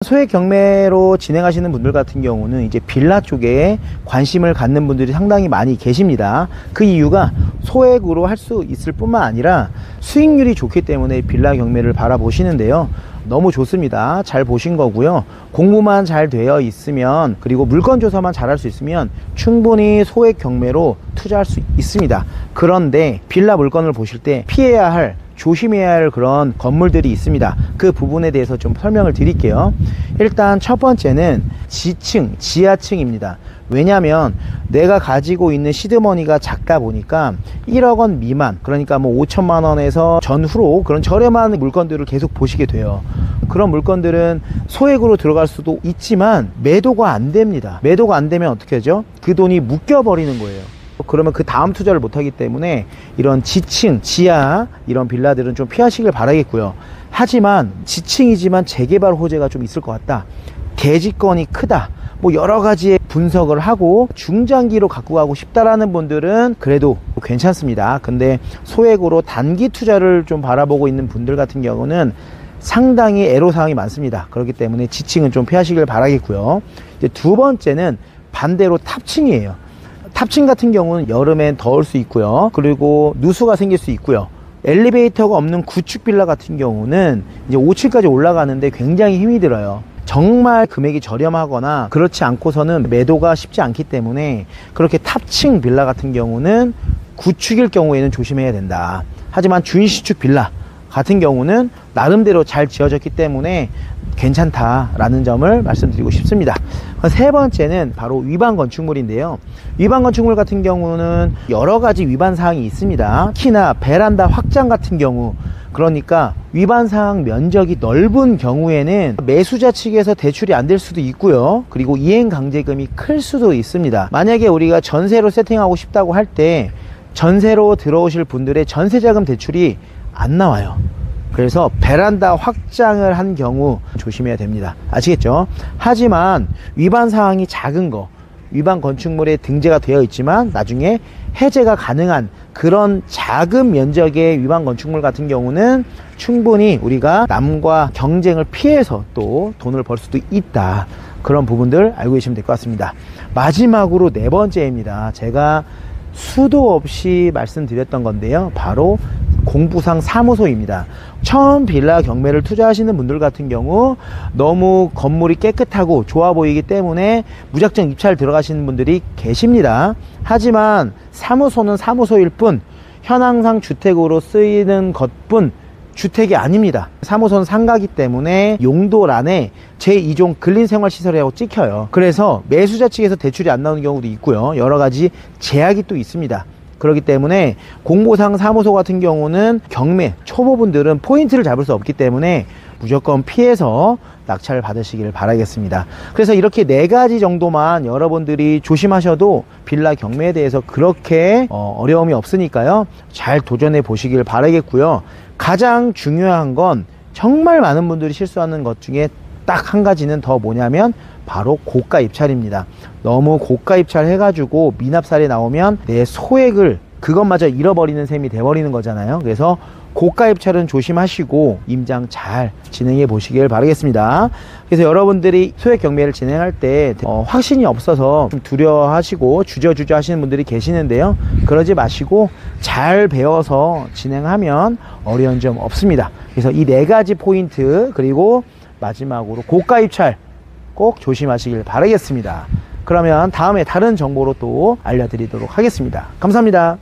소액 경매로 진행하시는 분들 같은 경우는 이제 빌라 쪽에 관심을 갖는 분들이 상당히 많이 계십니다. 그 이유가 소액으로 할 수 있을 뿐만 아니라 수익률이 좋기 때문에 빌라 경매를 바라보시는데요. 너무 좋습니다. 잘 보신 거고요. 공부만 잘 되어 있으면, 그리고 물건 조사만 잘 할 수 있으면 충분히 소액 경매로 투자할 수 있습니다. 그런데 빌라 물건을 보실 때 피해야 할, 조심해야 할 그런 건물들이 있습니다. 그 부분에 대해서 좀 설명을 드릴게요. 일단 첫 번째는 지층, 지하층입니다. 왜냐면 내가 가지고 있는 시드머니가 작다 보니까 1억 원 미만, 그러니까 뭐 5천만 원에서 전후로 그런 저렴한 물건들을 계속 보시게 돼요. 그런 물건들은 소액으로 들어갈 수도 있지만 매도가 안 됩니다. 매도가 안 되면 어떻게 하죠? 그 돈이 묶여 버리는 거예요. 그러면 그 다음 투자를 못하기 때문에 이런 지층, 지하 이런 빌라들은 좀 피하시길 바라겠고요. 하지만 지층이지만 재개발 호재가 좀 있을 것 같다, 대지권이 크다, 뭐 여러 가지의 분석을 하고 중장기로 갖고 가고 싶다라는 분들은 그래도 괜찮습니다. 근데 소액으로 단기 투자를 좀 바라보고 있는 분들 같은 경우는 상당히 애로사항이 많습니다. 그렇기 때문에 지층은 좀 피하시길 바라겠고요. 이제 두 번째는 반대로 탑층이에요. 탑층 같은 경우는 여름엔 더울 수 있고요. 그리고 누수가 생길 수 있고요. 엘리베이터가 없는 구축 빌라 같은 경우는 이제 5층까지 올라가는데 굉장히 힘이 들어요. 정말 금액이 저렴하거나 그렇지 않고서는 매도가 쉽지 않기 때문에 그렇게 탑층 빌라 같은 경우는 구축일 경우에는 조심해야 된다. 하지만 준시축 빌라 같은 경우는 나름대로 잘 지어졌기 때문에 괜찮다라는 점을 말씀드리고 싶습니다. 세 번째는 바로 위반 건축물인데요. 위반 건축물 같은 경우는 여러 가지 위반 사항이 있습니다. 특히나 베란다 확장 같은 경우, 그러니까 위반 사항 면적이 넓은 경우에는 매수자 측에서 대출이 안 될 수도 있고요. 그리고 이행 강제금이 클 수도 있습니다. 만약에 우리가 전세로 세팅하고 싶다고 할 때 전세로 들어오실 분들의 전세자금 대출이 안 나와요. 그래서 베란다 확장을 한 경우 조심해야 됩니다. 아시겠죠? 하지만 위반 사항이 작은 거, 위반 건축물에 등재가 되어 있지만 나중에 해제가 가능한 그런 작은 면적의 위반 건축물 같은 경우는 충분히 우리가 남과 경쟁을 피해서 또 돈을 벌 수도 있다. 그런 부분들 알고 계시면 될 것 같습니다. 마지막으로 네 번째입니다. 제가 수도 없이 말씀드렸던 건데요. 바로 공부상 사무소입니다. 처음 빌라 경매를 투자하시는 분들 같은 경우 너무 건물이 깨끗하고 좋아 보이기 때문에 무작정 입찰 들어가시는 분들이 계십니다. 하지만 사무소는 사무소일 뿐, 현황상 주택으로 쓰이는 것뿐 주택이 아닙니다. 사무소는 상가기 때문에 용도란에 제2종 근린생활시설이라고 찍혀요. 그래서 매수자 측에서 대출이 안 나오는 경우도 있고요. 여러 가지 제약이 또 있습니다. 그렇기 때문에 공보상 사무소 같은 경우는 경매 초보분들은 포인트를 잡을 수 없기 때문에 무조건 피해서 낙찰을 받으시길 바라겠습니다. 그래서 이렇게 네 가지 정도만 여러분들이 조심하셔도 빌라 경매에 대해서 그렇게 어려움이 없으니까요. 잘 도전해 보시길 바라겠고요. 가장 중요한 건 정말 많은 분들이 실수하는 것 중에 딱 한 가지는 더 뭐냐면 바로 고가 입찰입니다. 너무 고가 입찰 해가지고 미납살이 나오면 내 소액을 그것마저 잃어버리는 셈이 돼버리는 거잖아요. 그래서 고가 입찰은 조심하시고 임장 잘 진행해 보시길 바라겠습니다. 그래서 여러분들이 소액 경매를 진행할 때 확신이 없어서 좀 두려워하시고 주저주저 하시는 분들이 계시는데요. 그러지 마시고 잘 배워서 진행하면 어려운 점 없습니다. 그래서 이 네 가지 포인트, 그리고 마지막으로 고가 입찰 꼭 조심하시길 바라겠습니다. 그러면 다음에 다른 정보로 또 알려드리도록 하겠습니다. 감사합니다.